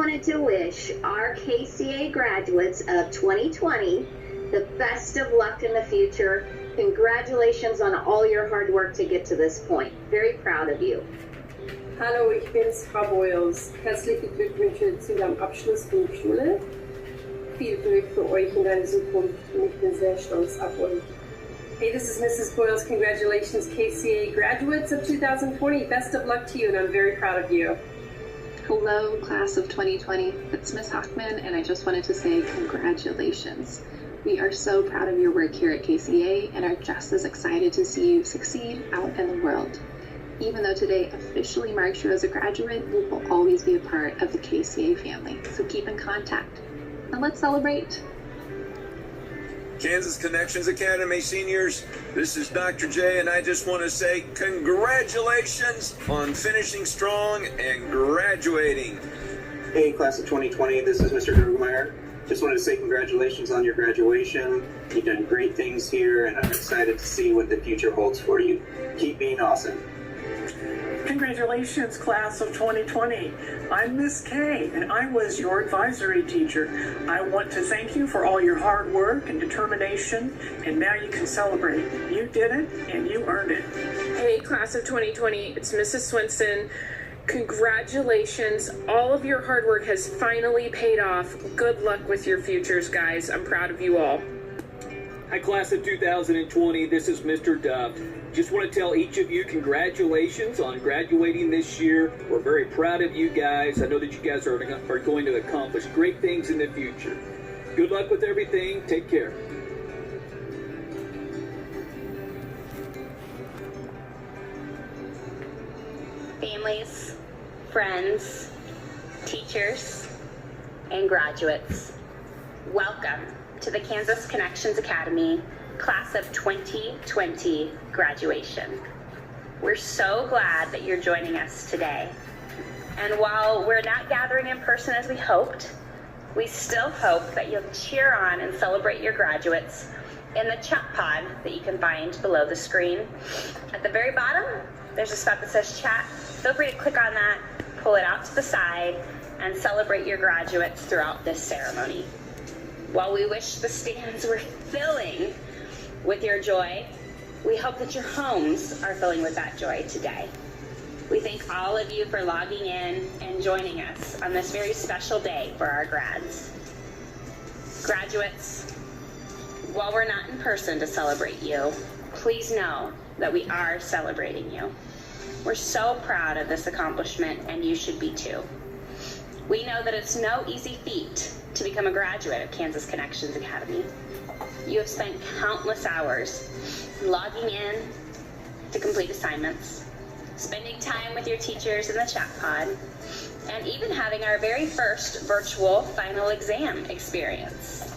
wanted to wish our KCA graduates of 2020 the best of luck in the future. Congratulations on all your hard work to get to this point. Very proud of you. Hallo, ich bin's, Frau Boyles. Herzliche Glückwünsche zu deinem Abschluss Berufsschule. Viel Glück für euch in deiner Zukunft und ich bin sehr stolz auf euch. Hey, this is Mrs. Boyles. Congratulations, KCA graduates of 2020. Best of luck to you, and I'm very proud of you. Hello, class of 2020. It's Miss Hockman, and I just wanted to say congratulations. We are so proud of your work here at KCA and are just as excited to see you succeed out in the world. Even though today officially marks you as a graduate, you will always be a part of the KCA family, so keep in contact. Now let's celebrate. Kansas Connections Academy seniors, this is Dr. J, and I just want to say congratulations on finishing strong and graduating. Hey, class of 2020, this is Mr. Gergmeyer. Just wanted to say congratulations on your graduation. You've done great things here, and I'm excited to see what the future holds for you. Keep being awesome. Congratulations, class of 2020. I'm Miss Kay, and I was your advisory teacher. I want to thank you for all your hard work and determination, and now you can celebrate. You did it, and you earned it. Hey, class of 2020, it's Mrs. Swenson. Congratulations. All of your hard work has finally paid off. Good luck with your futures, guys. I'm proud of you all. Hi, class of 2020. This is Mr. Dove. Just want to tell each of you congratulations on graduating this year. We're very proud of you guys. I know that you guys are going to accomplish great things in the future. Good luck with everything. Take care. Families, friends, teachers, and graduates, welcome to the Kansas Connections Academy Class of 2020 graduation. We're so glad that you're joining us today. And while we're not gathering in person as we hoped, we still hope that you'll cheer on and celebrate your graduates in the chat pod that you can find below the screen. At the very bottom, there's a spot that says chat. Feel free to click on that, pull it out to the side, and celebrate your graduates throughout this ceremony. While we wish the stands were filling with your joy, we hope that your homes are filling with that joy today. We thank all of you for logging in and joining us on this very special day for our grads. Graduates, while we're not in person to celebrate you, please know that we are celebrating you. We're so proud of this accomplishment, and you should be too. We know that it's no easy feat to become a graduate of Kansas Connections Academy. You have spent countless hours logging in to complete assignments, spending time with your teachers in the chat pod, and even having our very first virtual final exam experience.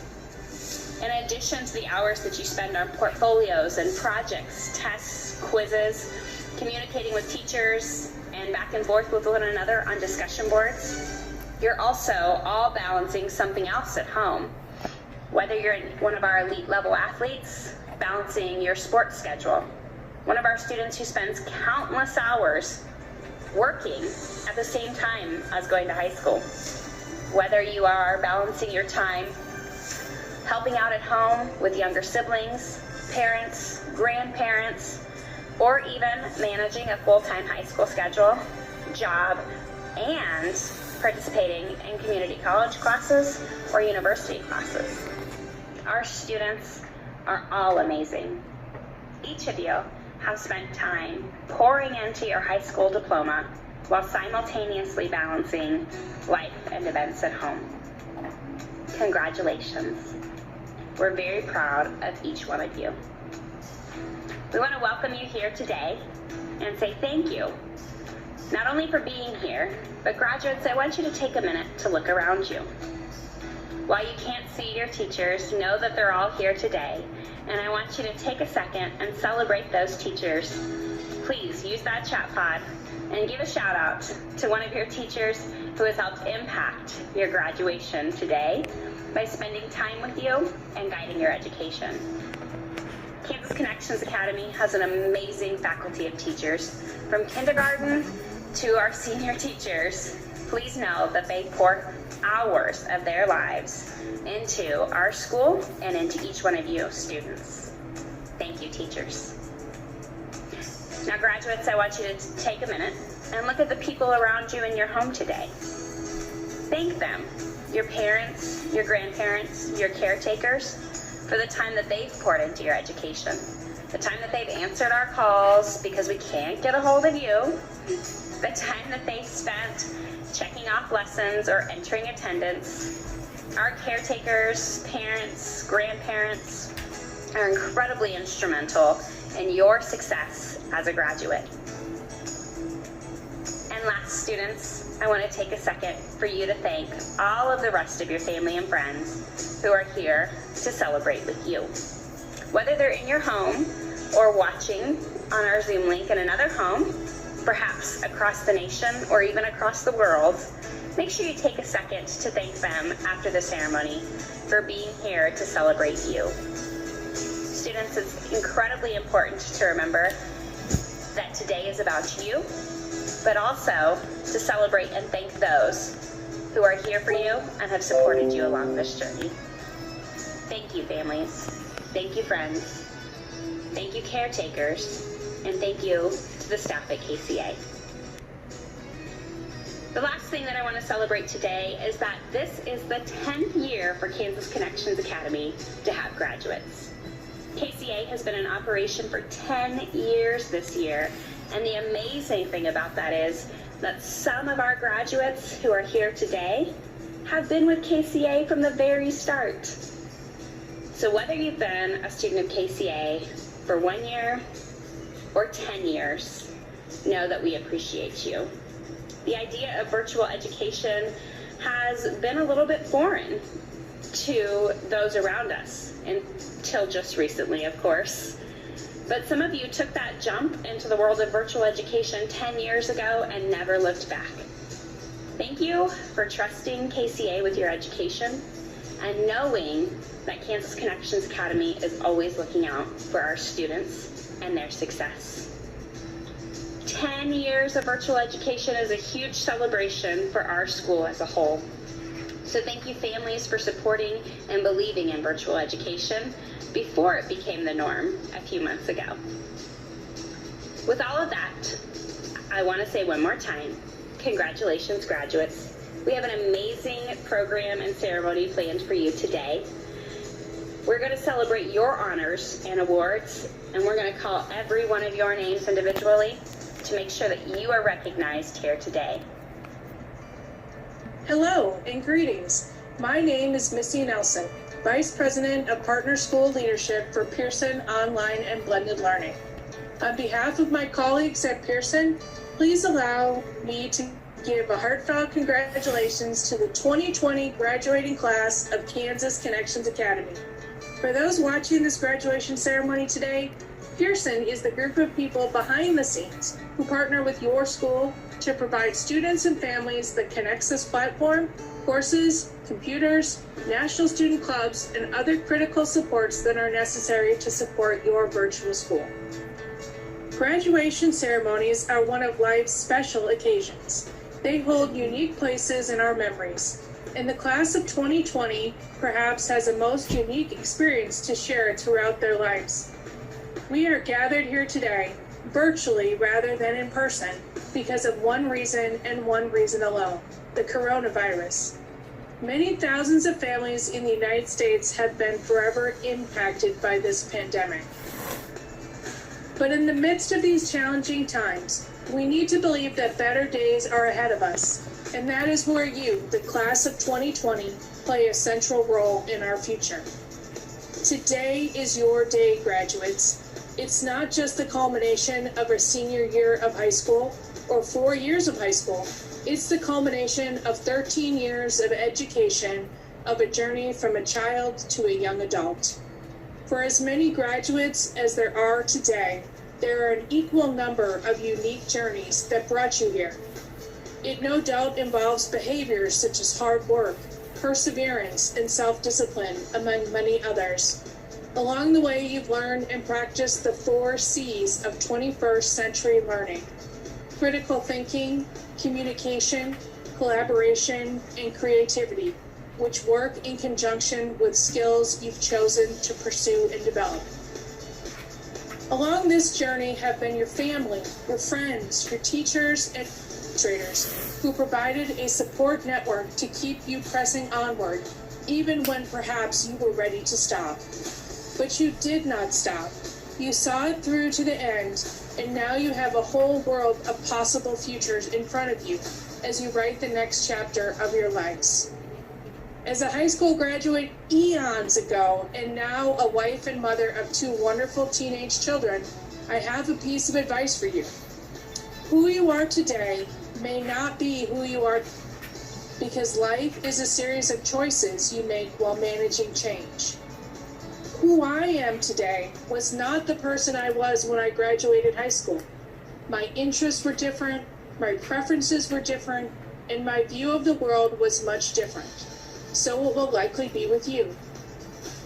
In addition to the hours that you spend on portfolios and projects, tests, quizzes, communicating with teachers, and back and forth with one another on discussion boards, you're also all balancing something else at home. Whether you're one of our elite level athletes, balancing your sports schedule, one of our students who spends countless hours working at the same time as going to high school, whether you are balancing your time helping out at home with younger siblings, parents, grandparents, or even managing a full-time high school schedule, job, and participating in community college classes or university classes. Our students are all amazing. Each of you have spent time pouring into your high school diploma while simultaneously balancing life and events at home. Congratulations. We're very proud of each one of you. We want to welcome you here today and say thank you, not only for being here, but graduates, I want you to take a minute to look around you. While you can't see your teachers, know that they're all here today, and I want you to take a second and celebrate those teachers. Please use that chat pod and give a shout out to one of your teachers who has helped impact your graduation today by spending time with you and guiding your education. Kansas Connections Academy has an amazing faculty of teachers, from kindergarten to our senior teachers. please know that they pour hours of their lives into our school and into each one of you students. Thank you, teachers. Now, graduates, I want you to take a minute and look at the people around you in your home today. Thank them, your parents, your grandparents, your caretakers, for the time that they've poured into your education, the time that they've answered our calls because we can't get a hold of you, the time that they've spent checking off lessons or entering attendance. Our caretakers, parents, grandparents are incredibly instrumental in your success as a graduate. And last, students, I want to take a second for you to thank all of the rest of your family and friends who are here to celebrate with you. Whether they're in your home or watching on our Zoom link in another home, perhaps across the nation or even across the world, make sure you take a second to thank them after the ceremony for being here to celebrate you. Students, it's incredibly important to remember that today is about you, but also to celebrate and thank those who are here for you and have supported you along this journey. Thank you, families. Thank you, friends. Thank you, caretakers. And thank you to the staff at KCA. The last thing that I want to celebrate today is that this is the 10th year for Kansas Connections Academy to have graduates. KCA has been in operation for 10 years this year, and the amazing thing about that is that some of our graduates who are here today have been with KCA from the very start. So whether you've been a student of KCA for 1 year or 10 years, know that we appreciate you. The idea of virtual education has been a little bit foreign to those around us, until just recently, of course. But some of you took that jump into the world of virtual education 10 years ago and never looked back. Thank you for trusting KCA with your education and knowing that Kansas Connections Academy is always looking out for our students and their success. 10 years of virtual education is a huge celebration for our school as a whole. So thank you, families, for supporting and believing in virtual education before it became the norm a few months ago. With all of that, I want to say one more time, congratulations, graduates. We have an amazing program and ceremony planned for you today. We're going to celebrate your honors and awards, and we're going to call every one of your names individually to make sure that you are recognized here today. Hello and greetings. My name is Missy Nelson, Vice President of Partner School Leadership for Pearson Online and Blended Learning. On behalf of my colleagues at Pearson, please allow me to give a heartfelt congratulations to the 2020 graduating class of Kansas Connections Academy. For those watching this graduation ceremony today, Pearson is the group of people behind the scenes who partner with your school to provide students and families the Connexus platform, courses, computers, national student clubs, and other critical supports that are necessary to support your virtual school. Graduation ceremonies are one of life's special occasions. They hold unique places in our memories. And the class of 2020 perhaps has a most unique experience to share throughout their lives. We are gathered here today, virtually rather than in person, because of one reason and one reason alone, the coronavirus. Many thousands of families in the United States have been forever impacted by this pandemic. But in the midst of these challenging times, we need to believe that better days are ahead of us, and that is where you, the class of 2020, play a central role in our future. Today is your day, graduates. It's not just the culmination of a senior year of high school or 4 years of high school. It's the culmination of 13 years of education, of a journey from a child to a young adult. For as many graduates as there are today, there are an equal number of unique journeys that brought you here. It no doubt involves behaviors such as hard work, perseverance, and self-discipline, among many others. Along the way, you've learned and practiced the 4 C's of 21st century learning: critical thinking, communication, collaboration, and creativity, which work in conjunction with skills you've chosen to pursue and develop. Along this journey have been your family, your friends, your teachers, and administrators who provided a support network to keep you pressing onward, even when perhaps you were ready to stop. But you did not stop. You saw it through to the end, and now you have a whole world of possible futures in front of you as you write the next chapter of your lives. As a high school graduate eons ago, and now a wife and mother of 2 wonderful teenage children, I have a piece of advice for you. Who you are today may not be who you are, because life is a series of choices you make while managing change. Who I am today was not the person I was when I graduated high school. My interests were different, my preferences were different, and my view of the world was much different. So it will likely be with you.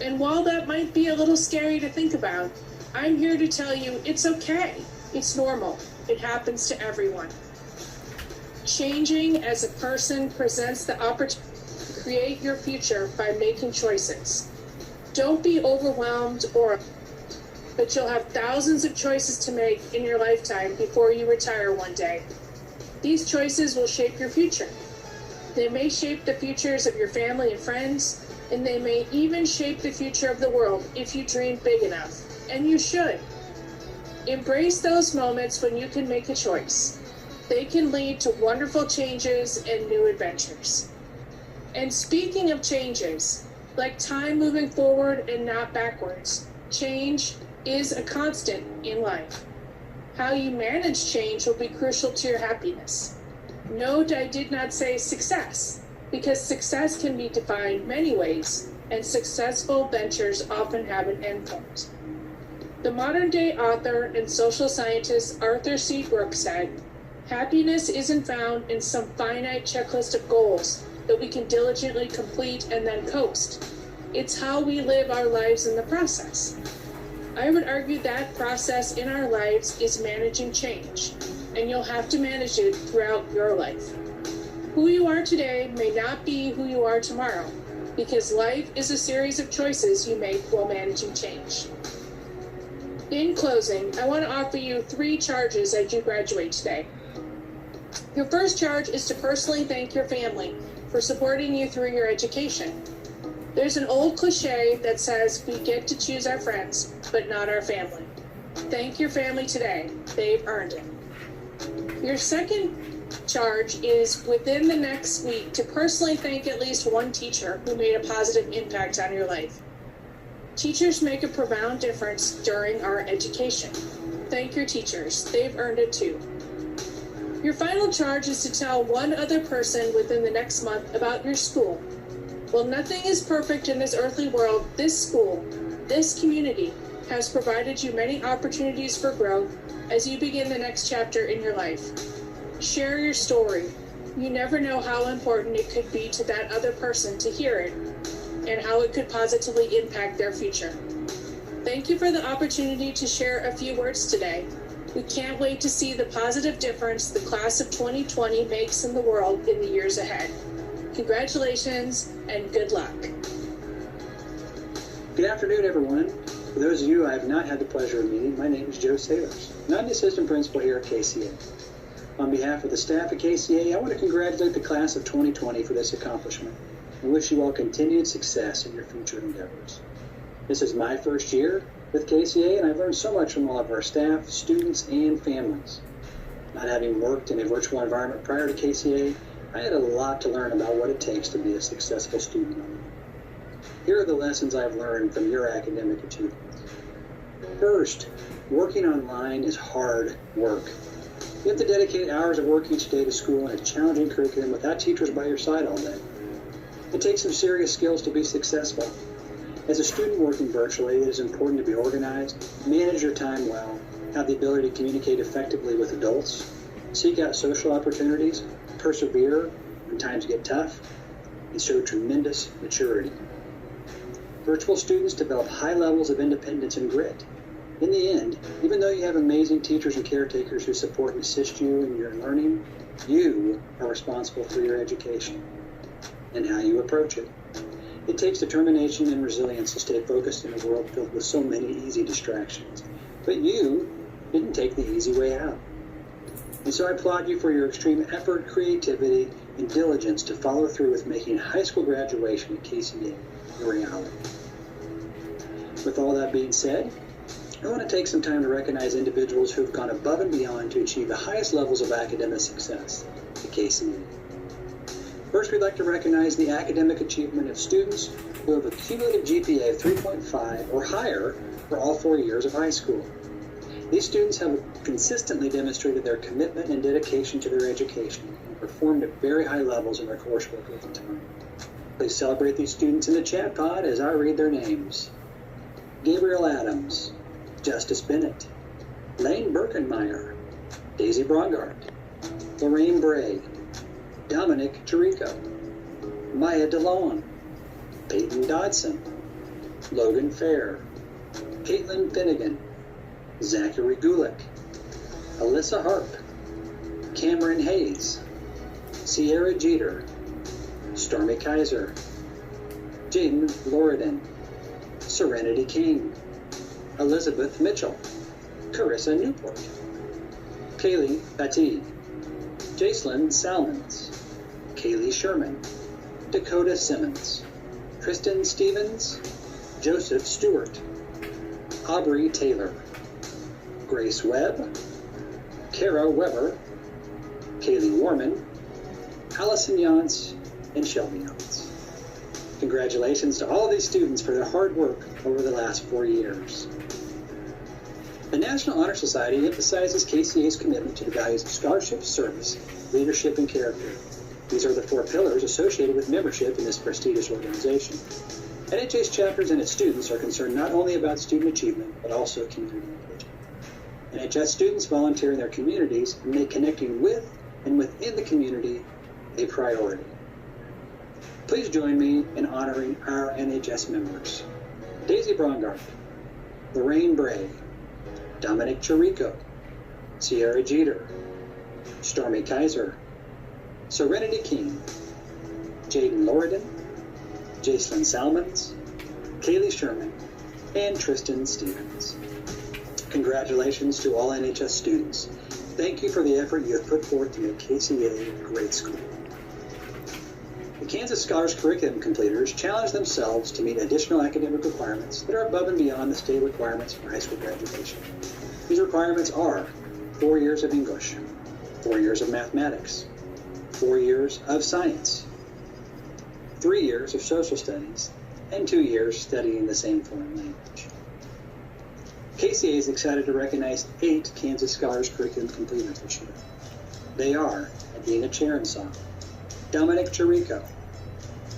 And while that might be a little scary to think about, I'm here to tell you it's okay. It's normal. It happens to everyone. Changing as a person presents the opportunity to create your future by making choices. Don't be overwhelmed but you'll have thousands of choices to make in your lifetime before you retire one day. These choices will shape your future. They may shape the futures of your family and friends, and they may even shape the future of the world if you dream big enough. And you should. Embrace those moments when you can make a choice. They can lead to wonderful changes and new adventures. And speaking of changes, like time moving forward and not backwards, change is a constant in life. How you manage change will be crucial to your happiness. Note I did not say success, because success can be defined many ways, and successful ventures often have an endpoint. The modern-day author and social scientist Arthur C. Brooks said, "Happiness isn't found in some finite checklist of goals that we can diligently complete and then coast. It's how we live our lives in the process." I would argue that process in our lives is managing change, and you'll have to manage it throughout your life. Who you are today may not be who you are tomorrow, because life is a series of choices you make while managing change. In closing, I want to offer you 3 charges as you graduate today. Your first charge is to personally thank your family for supporting you through your education. There's an old cliche that says we get to choose our friends, but not our family. Thank your family today. They've earned it. Your second charge is within the next week to personally thank at least one teacher who made a positive impact on your life. Teachers make a profound difference during our education. Thank your teachers. They've earned it too. Your final charge is to tell one other person within the next month about your school. While nothing is perfect in this earthly world, this school, this community, has provided you many opportunities for growth as you begin the next chapter in your life. Share your story. You never know how important it could be to that other person to hear it, and how it could positively impact their future. Thank you for the opportunity to share a few words today. We can't wait to see the positive difference the class of 2020 makes in the world in the years ahead. Congratulations and good luck. Good afternoon, everyone. For those of you I have not had the pleasure of meeting, my name is Joe Sailors, and I'm the assistant principal here at KCA. On behalf of the staff at KCA, I want to congratulate the class of 2020 for this accomplishment and wish you all continued success in your future endeavors. This is my first year with KCA, and I've learned so much from all of our staff, students, and families. Not having worked in a virtual environment prior to KCA, I had a lot to learn about what it takes to be a successful student. Here are the lessons I've learned from your academic achievements. First, working online is hard work. You have to dedicate hours of work each day to school in a challenging curriculum without teachers by your side all day. It takes some serious skills to be successful. As a student working virtually, it is important to be organized, manage your time well, have the ability to communicate effectively with adults, seek out social opportunities, persevere when times get tough, and show tremendous maturity. Virtual students develop high levels of independence and grit. In the end, even though you have amazing teachers and caretakers who support and assist you in your learning, you are responsible for your education and how you approach it. It takes determination and resilience to stay focused in a world filled with so many easy distractions. But you didn't take the easy way out. And so I applaud you for your extreme effort, creativity, and diligence to follow through with making high school graduation at KCA a reality. With all that being said, I want to take some time to recognize individuals who have gone above and beyond to achieve the highest levels of academic success at KCA. First, we'd like to recognize the academic achievement of students who have a cumulative GPA of 3.5 or higher for all 4 years of high school. These students have consistently demonstrated their commitment and dedication to their education and performed at very high levels in their coursework over time. Please celebrate these students in the chat pod as I read their names. Gabriel Adams, Justice Bennett, Lane Birkenmeyer, Daisy Brongard, Lorraine Bray, Dominic Chirico, Maya DeLong, Peyton Dodson, Logan Fair, Caitlin Finnegan, Zachary Gulick, Alyssa Harp, Cameron Hayes, Sierra Jeter, Stormy Kaiser, Jaden Loridan, Serenity King, Elizabeth Mitchell, Carissa Newport, Kaylee Batty, Jacelyn Salmons, Kaylee Sherman, Dakota Simmons, Kristen Stevens, Joseph Stewart, Aubrey Taylor, Grace Webb, Kara Weber, Kaylee Warman, Allison Yance, and Shelby Yance. Congratulations to all of these students for their hard work over the last 4 years. The National Honor Society emphasizes KCA's commitment to the values of scholarship, service, leadership, and character. These are the 4 pillars associated with membership in this prestigious organization. NHA's chapters and its students are concerned not only about student achievement, but also community engagement. NHS students volunteer in their communities and make connecting with and within the community a priority. Please join me in honoring our NHS members. Daisy Brongard, Lorraine Bray, Dominic Chirico, Sierra Jeter, Stormy Kaiser, Serenity King, Jaden Loridan, Jacelyn Salmons, Kaylee Sherman, and Tristan Stevens. Congratulations to all NHS students. Thank you for the effort you have put forth to make KCA a great school. The Kansas Scholars Curriculum completers challenge themselves to meet additional academic requirements that are above and beyond the state requirements for high school graduation. These requirements are 4 years of English, 4 years of mathematics, 4 years of science, 3 years of social studies, and 2 years studying the same foreign language. KCA is excited to recognize 8 Kansas Scholars Curriculum completers this year. They are Adina Charansaw, Dominic Chirico,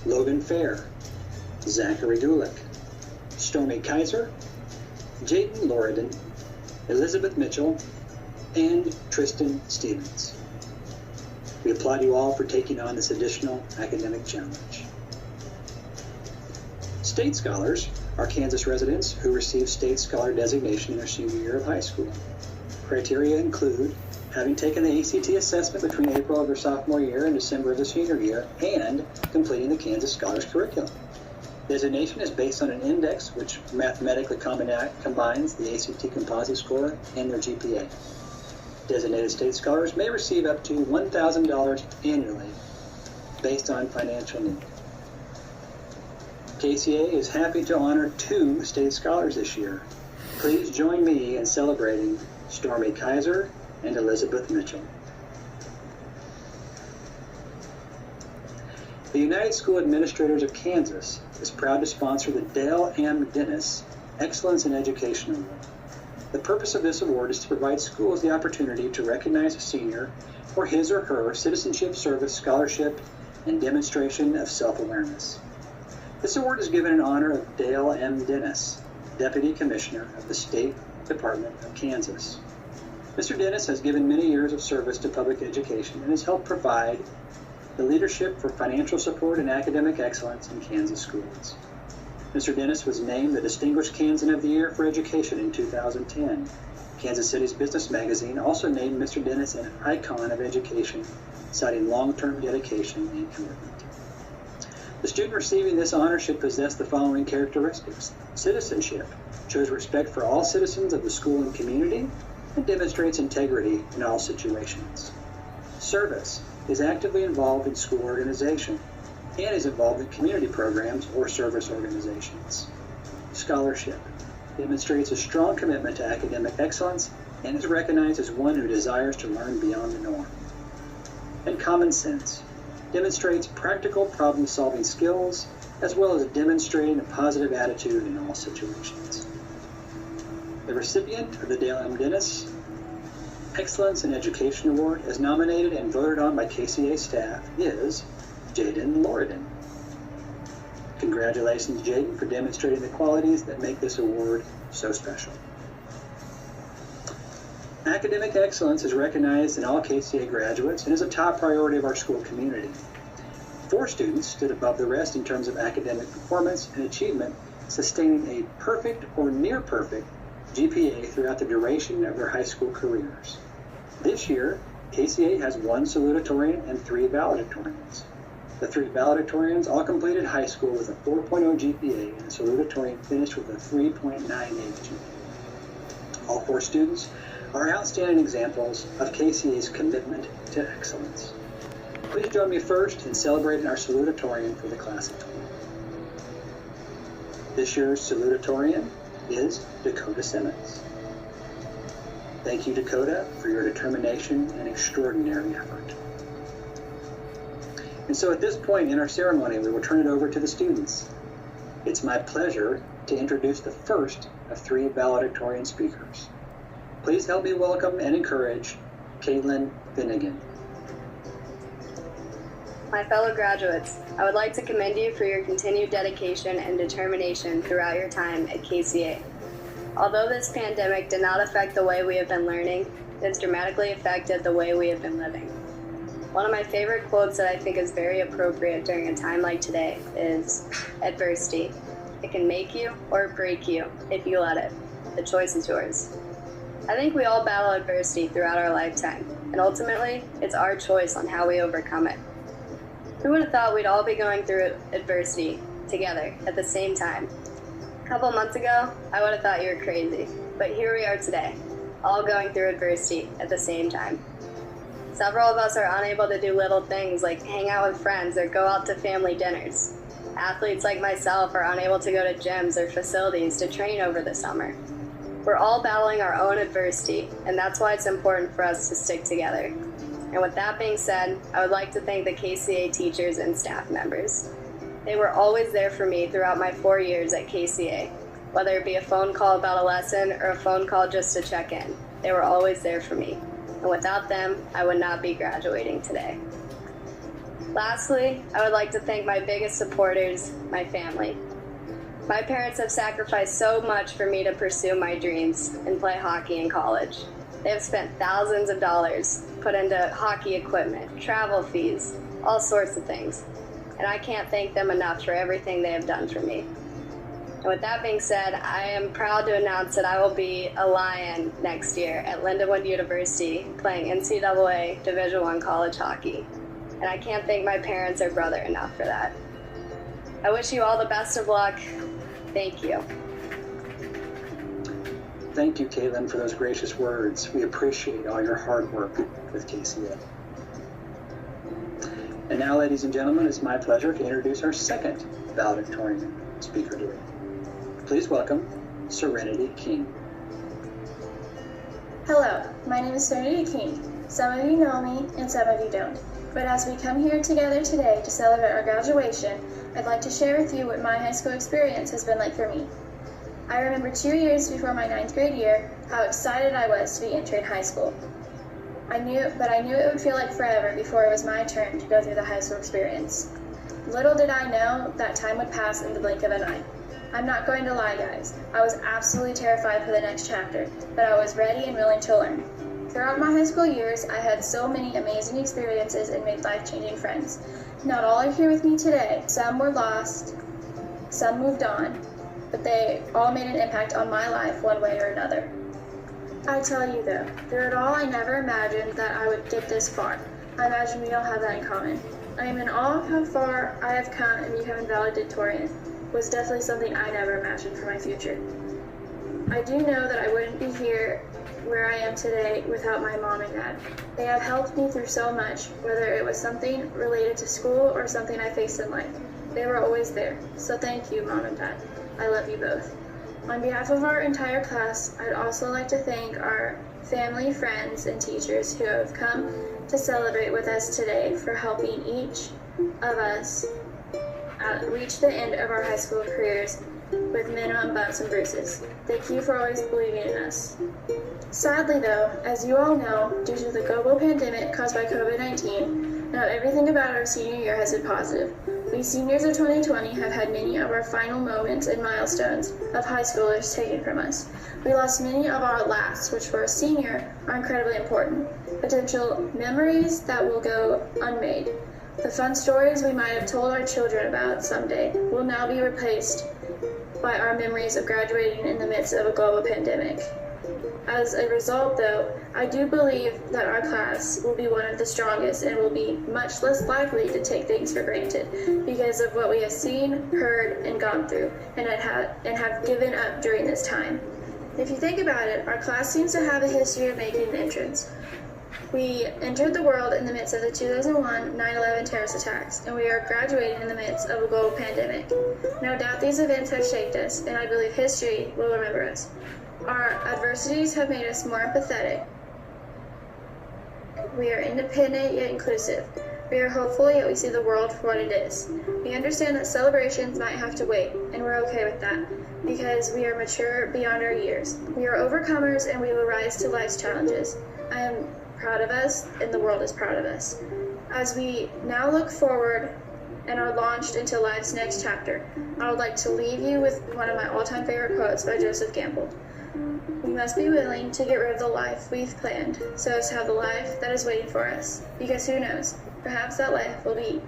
Logan Fair, Zachary Gulick, Stormy Kaiser, Jaden Loridan, Elizabeth Mitchell, and Tristan Stevens. We applaud you all for taking on this additional academic challenge. State scholars are Kansas residents who receive state scholar designation in their senior year of high school. Criteria include having taken the ACT assessment between April of their sophomore year and December of the senior year, and completing the Kansas Scholars Curriculum. Designation is based on an index which mathematically combines the ACT composite score and their GPA. Designated state scholars may receive up to $1,000 annually based on financial need. KCA is happy to honor 2 state scholars this year. Please join me in celebrating Stormy Kaiser and Elizabeth Mitchell. The United School Administrators of Kansas is proud to sponsor the Dale M. Dennis Excellence in Education Award. The purpose of this award is to provide schools the opportunity to recognize a senior for his or her citizenship, service, scholarship, and demonstration of self-awareness. This award is given in honor of Dale M. Dennis, Deputy Commissioner of the State Department of Kansas. Mr. Dennis has given many years of service to public education and has helped provide the leadership for financial support and academic excellence in Kansas schools. Mr. Dennis was named the Distinguished Kansan of the Year for Education in 2010. Kansas City's Business Magazine also named Mr. Dennis an icon of education, citing long-term dedication and commitment. The student receiving this honor should possess the following characteristics. Citizenship, shows respect for all citizens of the school and community, and demonstrates integrity in all situations. Service, is actively involved in school organization, and is involved in community programs or service organizations. Scholarship, demonstrates a strong commitment to academic excellence and is recognized as one who desires to learn beyond the norm. And common sense, demonstrates practical problem-solving skills as well as demonstrating a positive attitude in all situations. The recipient of the Dale M. Dennis Excellence in Education Award, as nominated and voted on by KCA staff, is Jaden Loridan. Congratulations, Jaden, for demonstrating the qualities that make this award so special. Academic excellence is recognized in all KCA graduates and is a top priority of our school community. 4 students stood above the rest in terms of academic performance and achievement, sustaining a perfect or near perfect GPA throughout the duration of their high school careers. This year, KCA has 1 salutatorian and 3 valedictorians. The 3 valedictorians all completed high school with a 4.0 GPA, and the salutatorian finished with a 3.98 GPA. All 4 students are outstanding examples of KCA's commitment to excellence. Please join me first in celebrating our salutatorian for the class of 20. This year's salutatorian is Dakota Simmons. Thank you, Dakota, for your determination and extraordinary effort. And so at this point in our ceremony, we will turn it over to the students. It's my pleasure to introduce the first of 3 valedictorian speakers. Please help me welcome and encourage Caitlin Finnegan. My fellow graduates, I would like to commend you for your continued dedication and determination throughout your time at KCA. Although this pandemic did not affect the way we have been learning, it has dramatically affected the way we have been living. One of my favorite quotes that I think is very appropriate during a time like today is, "Adversity. It can make you or break you if you let it. The choice is yours." I think we all battle adversity throughout our lifetime, and ultimately, it's our choice on how we overcome it. Who would have thought we'd all be going through adversity together at the same time? A couple months ago, I would have thought you were crazy, but here we are today, all going through adversity at the same time. Several of us are unable to do little things like hang out with friends or go out to family dinners. Athletes like myself are unable to go to gyms or facilities to train over the summer. We're all battling our own adversity, and that's why it's important for us to stick together. And with that being said, I would like to thank the KCA teachers and staff members. They were always there for me throughout my 4 years at KCA, whether it be a phone call about a lesson or a phone call just to check in. They were always there for me. And without them, I would not be graduating today. Lastly, I would like to thank my biggest supporters, my family. My parents have sacrificed so much for me to pursue my dreams and play hockey in college. They have spent thousands of dollars put into hockey equipment, travel fees, all sorts of things. And I can't thank them enough for everything they have done for me. And with that being said, I am proud to announce that I will be a Lion next year at Lindenwood University playing NCAA Division I college hockey. And I can't thank my parents or brother enough for that. I wish you all the best of luck. Thank you. Thank you, Caitlin, for those gracious words. We appreciate all your hard work with KCA. And now, ladies and gentlemen, it's my pleasure to introduce our second valedictorian speaker today. Please welcome Serenity King. Hello, my name is Serenity King. Some of you know me and some of you don't. But as we come here together today to celebrate our graduation, I'd like to share with you what my high school experience has been like for me. I remember 2 years before my 9th grade year how excited I was to be entering high school. I knew it would feel like forever before it was my turn to go through the high school experience. Little did I know that time would pass in the blink of an eye. I'm not going to lie, guys. I was absolutely terrified for the next chapter, but I was ready and willing to learn. Throughout my high school years, I had so many amazing experiences and made life-changing friends. Not all are here with me today. Some were lost, some moved on, but they all made an impact on my life one way or another. I tell you though, through it all I never imagined that I would get this far. I imagine we all have that in common. I am in awe of how far I have come in becoming valedictorian. Was definitely something I never imagined for my future. I do know that I wouldn't be here where I am today without my mom and dad. They have helped me through so much, whether it was something related to school or something I faced in life. They were always there. So thank you, Mom and Dad. I love you both. On behalf of our entire class, I'd also like to thank our family, friends, and teachers who have come to celebrate with us today for helping each of us reach the end of our high school careers with minimum bumps and bruises. Thank you for always believing in us. Sadly though, as you all know, due to the global pandemic caused by COVID-19, not everything about our senior year has been positive. We seniors of 2020 have had many of our final moments and milestones of high schoolers taken from us. We lost many of our lasts, which for a senior are incredibly important. Potential memories that will go unmade. The fun stories we might have told our children about someday will now be replaced by our memories of graduating in the midst of a global pandemic. As a result, though, I do believe that our class will be one of the strongest and will be much less likely to take things for granted because of what we have seen, heard, and gone through, and have given up during this time. If you think about it, our class seems to have a history of making an entrance. We entered the world in the midst of the 2001 9/11 terrorist attacks, and we are graduating in the midst of a global pandemic. No doubt these events have shaped us, and I believe history will remember us. Our adversities have made us more empathetic. We are independent yet inclusive. We are hopeful yet we see the world for what it is. We understand that celebrations might have to wait, and we're okay with that, because we are mature beyond our years. We are overcomers and we will rise to life's challenges. I am proud of us, and the world is proud of us. As we now look forward and are launched into life's next chapter, I would like to leave you with one of my all-time favorite quotes by Joseph Campbell. We must be willing to get rid of the life we've planned so as to have the life that is waiting for us. Because who knows, perhaps that life will be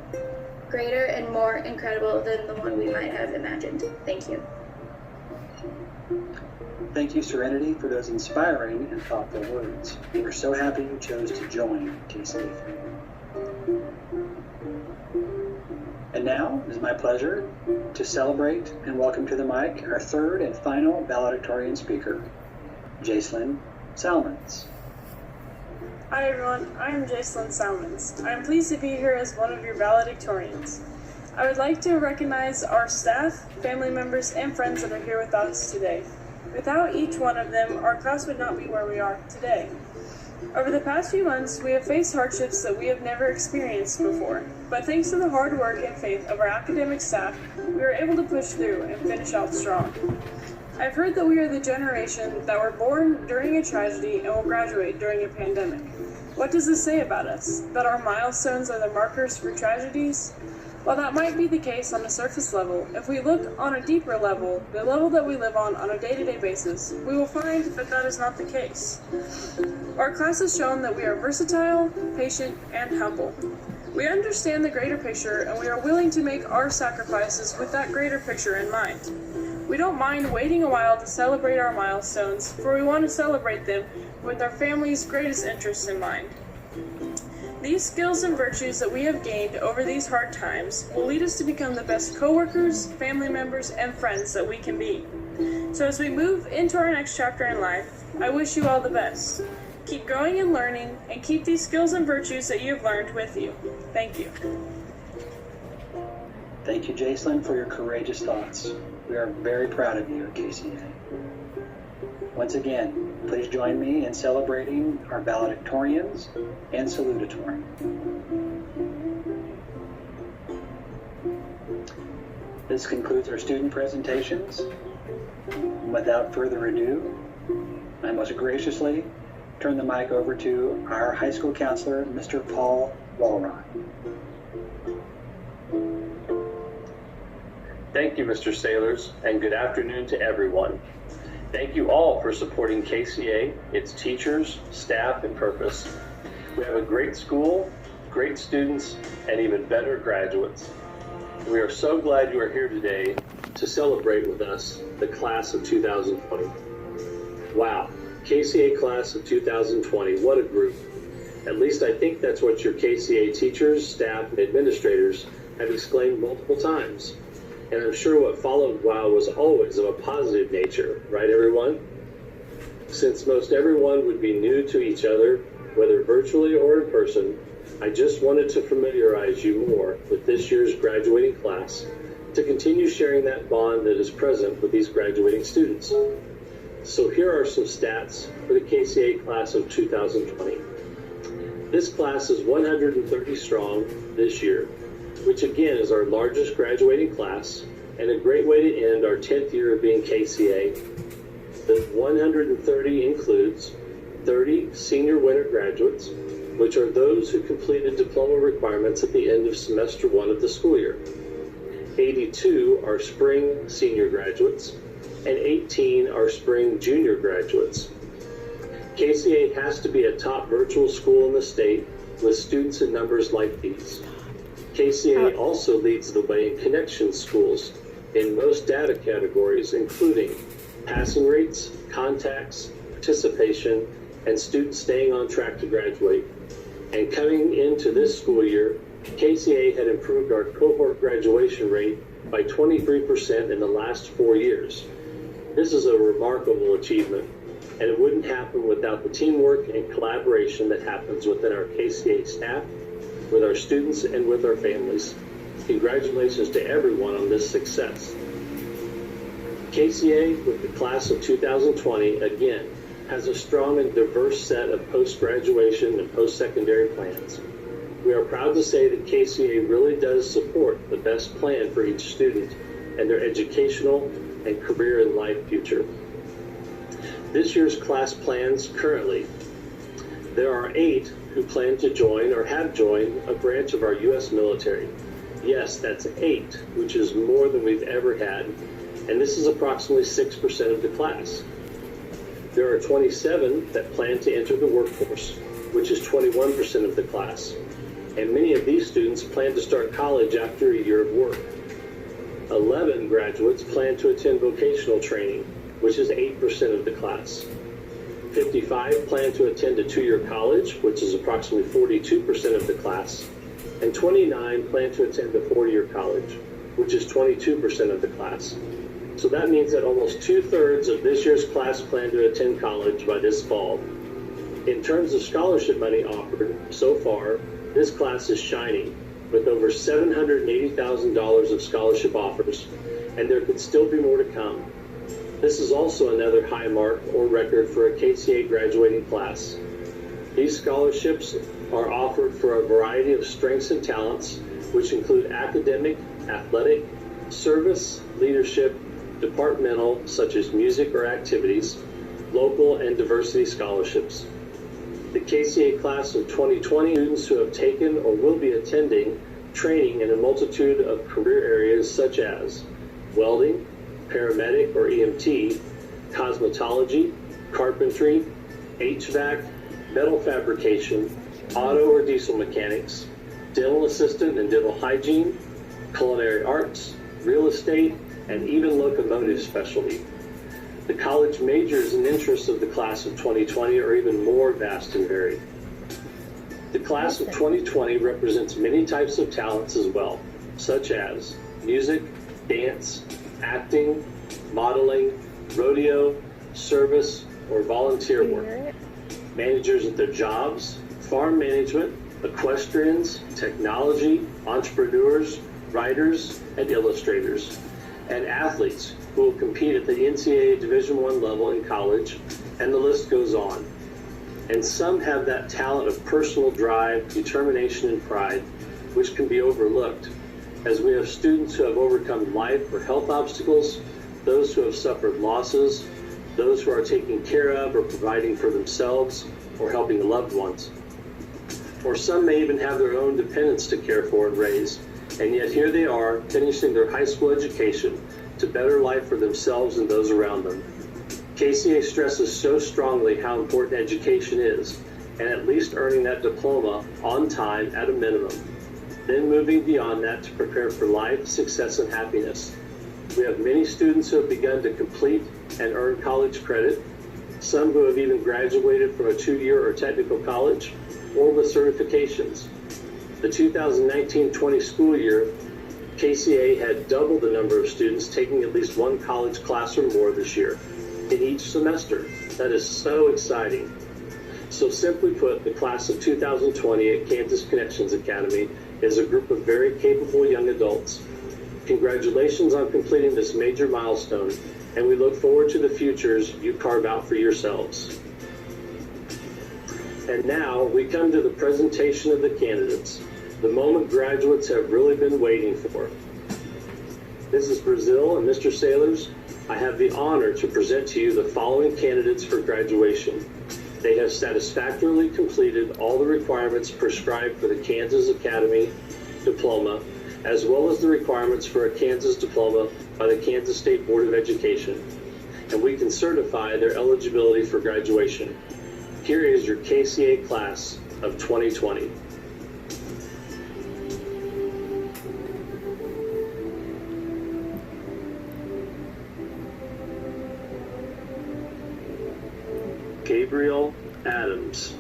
greater and more incredible than the one we might have imagined. Thank you. Thank you, Serenity, for those inspiring and thoughtful words. We're so happy you chose to join KCA. And now it is my pleasure to celebrate and welcome to the mic our third and final valedictorian speaker, Jacelyn Salmons. Hi everyone, I am Jacelyn Salmons. I am pleased to be here as one of your valedictorians. I would like to recognize our staff, family members, and friends that are here with us today. Without each one of them, our class would not be where we are today. Over the past few months, we have faced hardships that we have never experienced before, but thanks to the hard work and faith of our academic staff, we were able to push through and finish out strong. I've heard that we are the generation that were born during a tragedy and will graduate during a pandemic. What does this say about us? That our milestones are the markers for tragedies? While that might be the case on a surface level, if we look on a deeper level, the level that we live on a day-to-day basis, we will find that that is not the case. Our class has shown that we are versatile, patient, and humble. We understand the greater picture, and we are willing to make our sacrifices with that greater picture in mind. We don't mind waiting a while to celebrate our milestones, for we want to celebrate them with our family's greatest interests in mind. These skills and virtues that we have gained over these hard times will lead us to become the best coworkers, family members, and friends that we can be. So as we move into our next chapter in life, I wish you all the best. Keep growing and learning, and keep these skills and virtues that you have learned with you. Thank you. Thank you, Jacelyn, for your courageous thoughts. We are very proud of you at KCA. Once again, please join me in celebrating our valedictorians and salutatorian. This concludes our student presentations. Without further ado, I most graciously turn the mic over to our high school counselor, Mr. Paul Walron. Thank you, Mr. Sailors, and good afternoon to everyone. Thank you all for supporting KCA, its teachers, staff, and purpose. We have a great school, great students, and even better graduates. We are so glad you are here today to celebrate with us the class of 2020. Wow, KCA class of 2020, what a group. At least I think that's what your KCA teachers, staff, and administrators have exclaimed multiple times. And I'm sure what followed wow was always of a positive nature, right everyone? Since most everyone would be new to each other, whether virtually or in person, I just wanted to familiarize you more with this year's graduating class to continue sharing that bond that is present with these graduating students. So here are some stats for the KCA class of 2020. This class is 130 strong this year, which again is our largest graduating class and a great way to end our 10th year of being KCA. The 130 includes 30 senior winter graduates, which are those who completed diploma requirements at the end of semester 1 of the school year. 82 are spring senior graduates, and 18 are spring junior graduates. KCA has to be a top virtual school in the state with students in numbers like these. KCA also leads the way in connection schools in most data categories, including passing rates, contacts, participation, and students staying on track to graduate. And coming into this school year, KCA had improved our cohort graduation rate by 23% in the last 4 years. This is a remarkable achievement, and it wouldn't happen without the teamwork and collaboration that happens within our KCA staff, with our students, and with our families. Congratulations to everyone on this success. KCA, with the class of 2020, again, has a strong and diverse set of post-graduation and post-secondary plans. We are proud to say that KCA really does support the best plan for each student and their educational and career and life future. This year's class plans currently, there are 8 who plan to join or have joined a branch of our U.S. military. Yes, that's 8, which is more than we've ever had, and this is approximately 6% of the class. There are 27 that plan to enter the workforce, which is 21% of the class, and many of these students plan to start college after a year of work. 11 graduates plan to attend vocational training, which is 8% of the class. 55 plan to attend a 2-year college, which is approximately 42% of the class, and 29 plan to attend a 4-year college, which is 22% of the class. So that means that almost 2/3 of this year's class plan to attend college by this fall. In terms of scholarship money offered so far, this class is shining with over $780,000 of scholarship offers, and there could still be more to come. This is also another high mark or record for a KCA graduating class. These scholarships are offered for a variety of strengths and talents, which include academic, athletic, service, leadership, departmental, such as music or activities, local, and diversity scholarships. The KCA class of 2020 students who have taken or will be attending training in a multitude of career areas such as welding, paramedic or EMT, cosmetology, carpentry, HVAC, metal fabrication, auto or diesel mechanics, dental assistant and dental hygiene, culinary arts, real estate, and even locomotive specialty. The college majors and interests of the class of 2020 are even more vast and varied. The class of 2020 represents many types of talents as well, such as music, dance, acting, modeling, rodeo, service, or volunteer work. Managers at their jobs, farm management, equestrians, technology, entrepreneurs, writers, and illustrators, and athletes who will compete at the NCAA Division I level in college, and the list goes on. And some have that talent of personal drive, determination, and pride, which can be overlooked, as we have students who have overcome life or health obstacles, those who have suffered losses, those who are taking care of or providing for themselves or helping loved ones. Or some may even have their own dependents to care for and raise, and yet here they are finishing their high school education to better life for themselves and those around them. KCA stresses so strongly how important education is, and at least earning that diploma on time at a minimum, then moving beyond that to prepare for life, success, and happiness. We have many students who have begun to complete and earn college credit, some who have even graduated from a 2-year or technical college, or with certifications. The 2019-20 school year, KCA had double the number of students taking at least one college class or more this year in each semester. That is so exciting. So simply put, the class of 2020 at Kansas Connections Academy is a group of very capable young adults. Congratulations on completing this major milestone, and we look forward to the futures you carve out for yourselves. And now we come to the presentation of the candidates, the moment graduates have really been waiting for. Mrs. Brazil and Mr. Sailors, I have the honor to present to you the following candidates for graduation. They have satisfactorily completed all the requirements prescribed for the Kansas Academy diploma, as well as the requirements for a Kansas diploma by the Kansas State Board of Education, and we can certify their eligibility for graduation. Here is your KCA class of 2020. Gabriel Adams.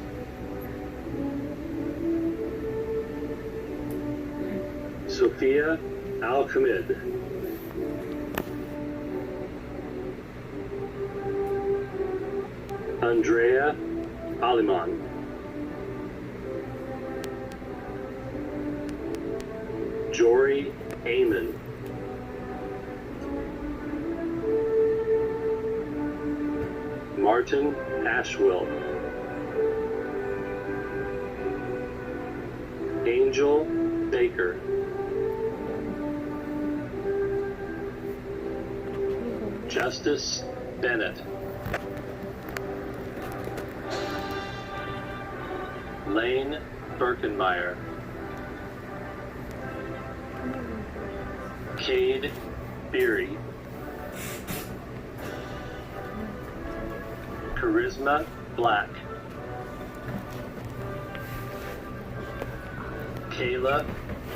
Sophia Al-Khamid. Andrea Aliman. Jory Amon. Martin Ashwell. Angel Baker. Justice Bennett. Lane Birkenmeyer. Cade Beery. Charisma Black. Kayla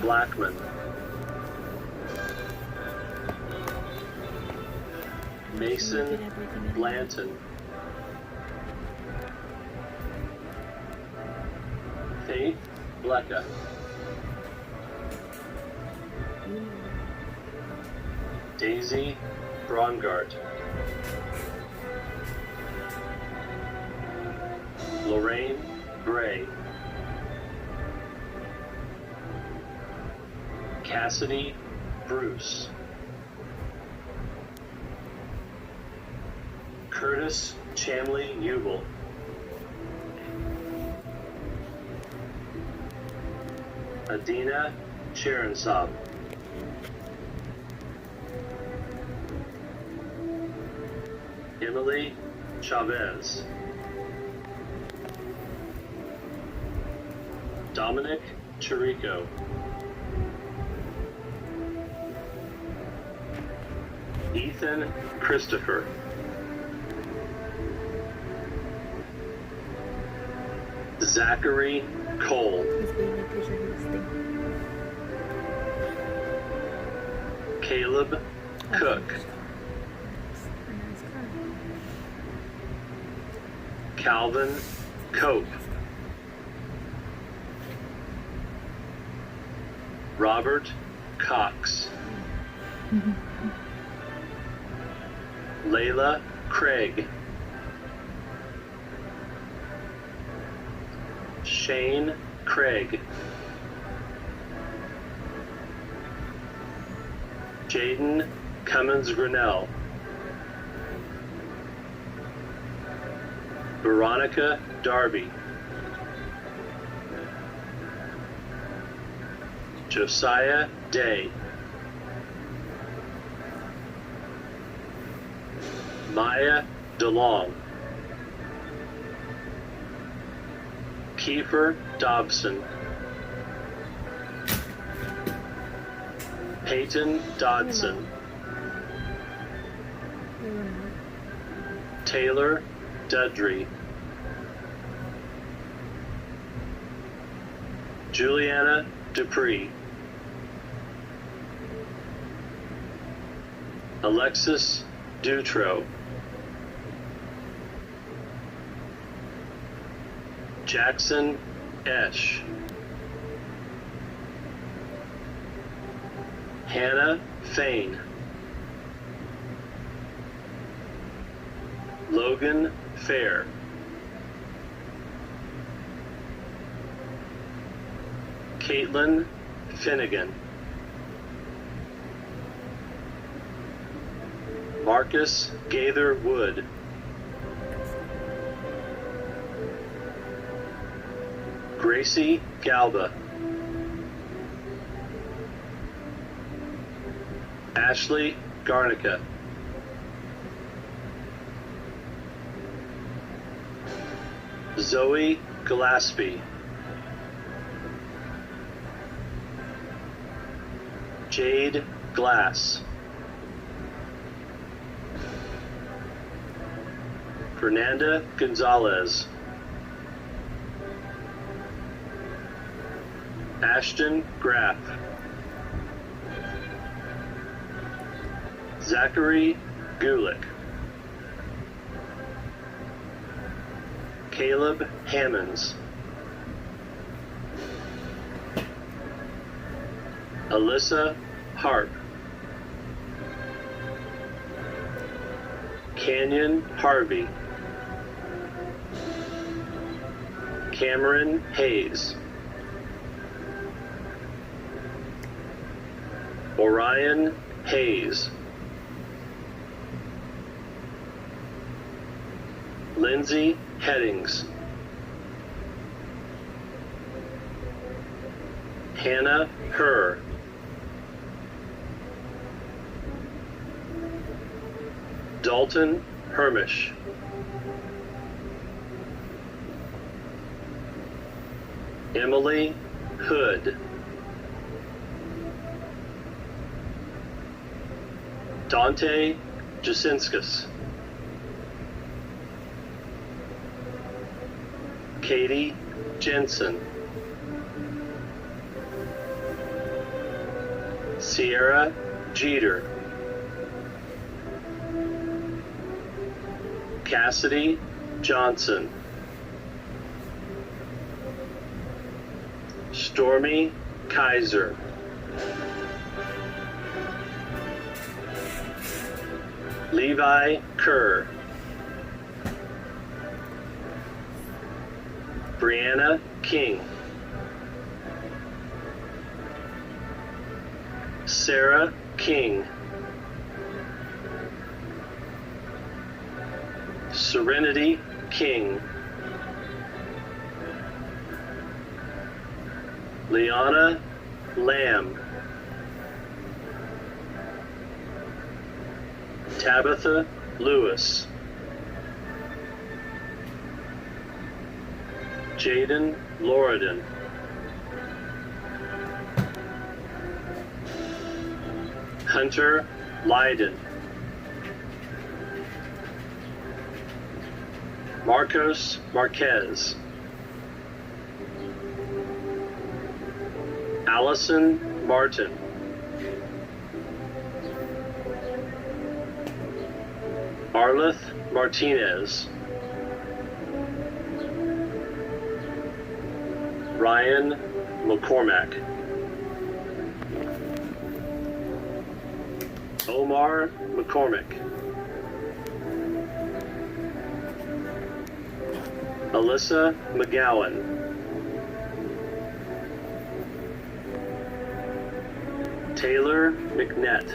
Blackman. Mason Blanton. Faith Blecka. Daisy Brongart. Lorraine Gray. Cassidy Bruce. Curtis Chamley Ubel. Adina Cherensab. Emily Chavez. Dominic Chirico. Ethan Christopher. Zachary Cole. Caleb Cook. Calvin Cope. Robert Cox. Layla Craig. Shane Craig. Jaden Cummins Grinnell. Veronica Darby. Josiah Day. Maya DeLong. Kiefer Dobson. Peyton Dodson. Taylor Dudry. Juliana Dupree. Alexis Dutro, Jackson Esch, Hannah Fain, Logan Fair, Caitlin Finnegan, Marcus Gaither Wood, Gracie Galba, Ashley Garnica, Zoe Gillespie, Jade Glass, Fernanda Gonzalez, Ashton Graff, Zachary Gulick, Caleb Hammonds, Alyssa Harp, Canyon Harvey, Cameron Hayes, Orion Hayes, Lindsay Headings, Hannah Herr, Dalton Hermish, Emily Hood, Dante Jasinskis, Katie Jensen, Sierra Jeter, Cassidy Johnson, Stormy Kaiser, Levi Kerr, Brianna King, Sarah King, Serenity King, Liana Lamb, Tabitha Lewis, Jaden Loridan, Hunter Lyden, Marcos Marquez, Allison Martin, Arleth Martinez, Ryan McCormack, Omar McCormick, Alyssa McGowan, Taylor McNett,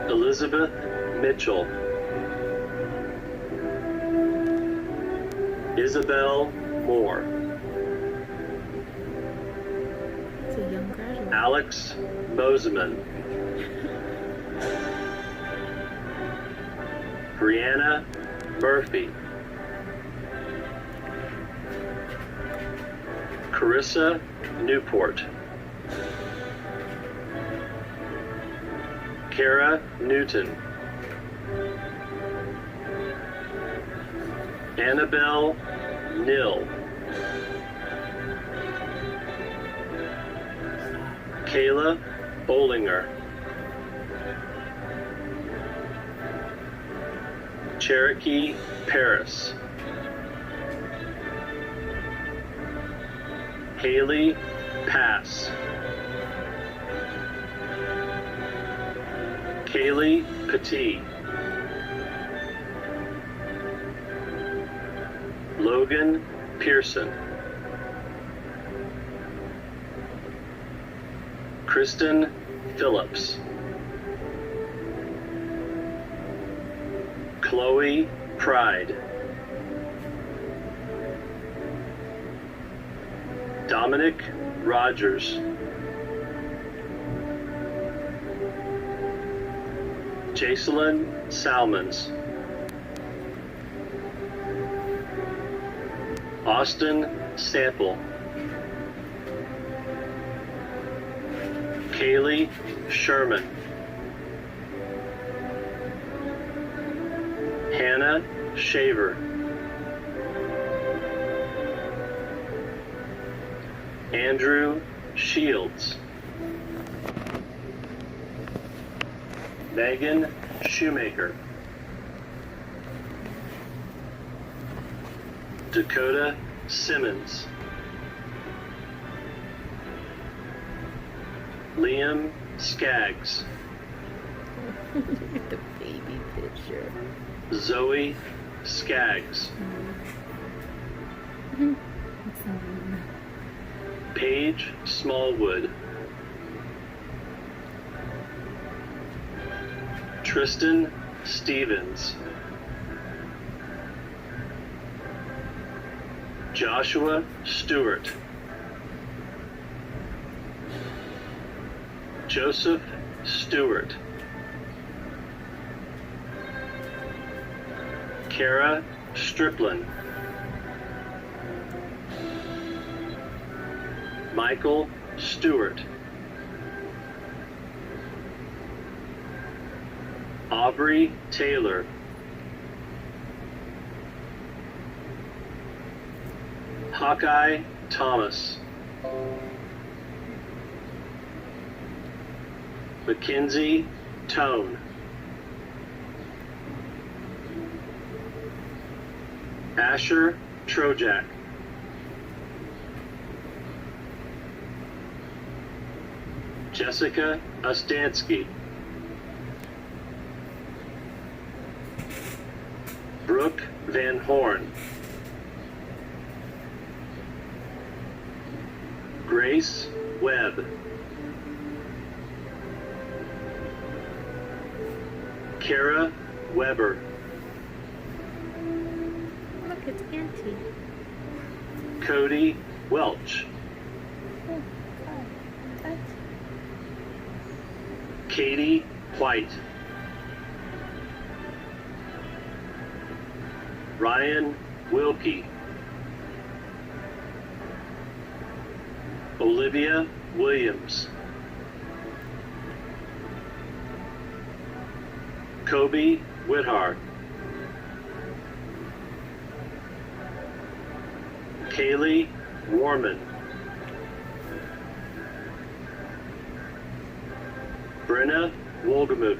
Elizabeth Mitchell, Isabel Moore, Alex Bozeman, Brianna Murphy, Carissa Newport, Kara Newton, Annabelle Nill, Kayla Bollinger, Cherokee Paris, Haley Pass, Kaylee Petit, Logan Pearson, Kristen Phillips, Chloe Pride, Dominic Rogers, Jacelyn Salmons, Austin Sample, Kaylee Sherman, Hannah Shaver, Andrew Shields, Megan Shoemaker, Dakota Simmons, Liam Skaggs, Look at the baby picture. Zoe Skaggs, Paige Smallwood, Tristan Stevens, Joshua Stewart, Joseph Stewart, Kara Strickland, Michael Stewart, Aubrey Taylor, Hawkeye Thomas, Mackenzie Tone, Asher Trojak, Jessica Ostansky, Brooke Van Horn, Grace Webb, Kara Weber, Look, it's Auntie. Cody Welch, Oh, God. Katie White, Ryan Wilkie, Olivia Williams, Kobe Whithard, Kaylee Warman, Brenna Wolgemuth,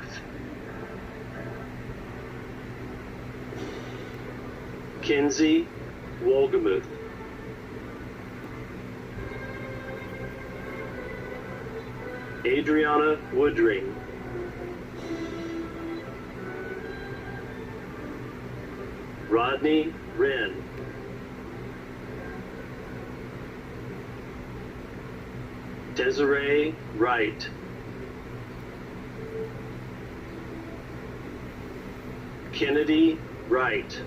Kinsey Wolgemuth, Adriana Woodring, Rodney Wren, Desiree Wright, Kennedy Wright,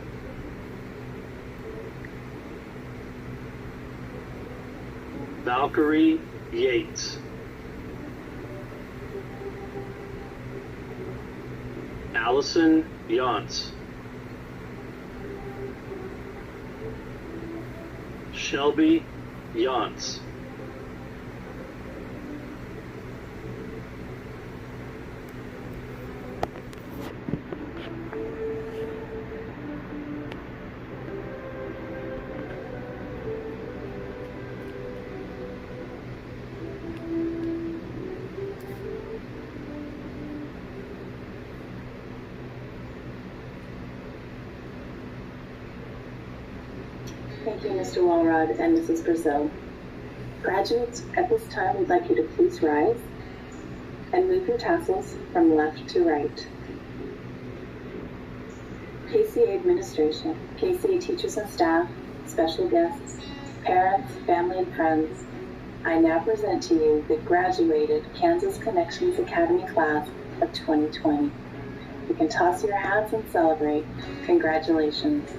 Valkyrie Yates, Allison Yantz, Shelby Yantz, thank you, Mr. Walrod and Mrs. Brazil. Graduates, at this time, we'd like you to please rise and move your tassels from left to right. KCA administration, KCA teachers and staff, special guests, parents, family, and friends, I now present to you the graduated Kansas Connections Academy class of 2020. You can toss your hats and celebrate. Congratulations.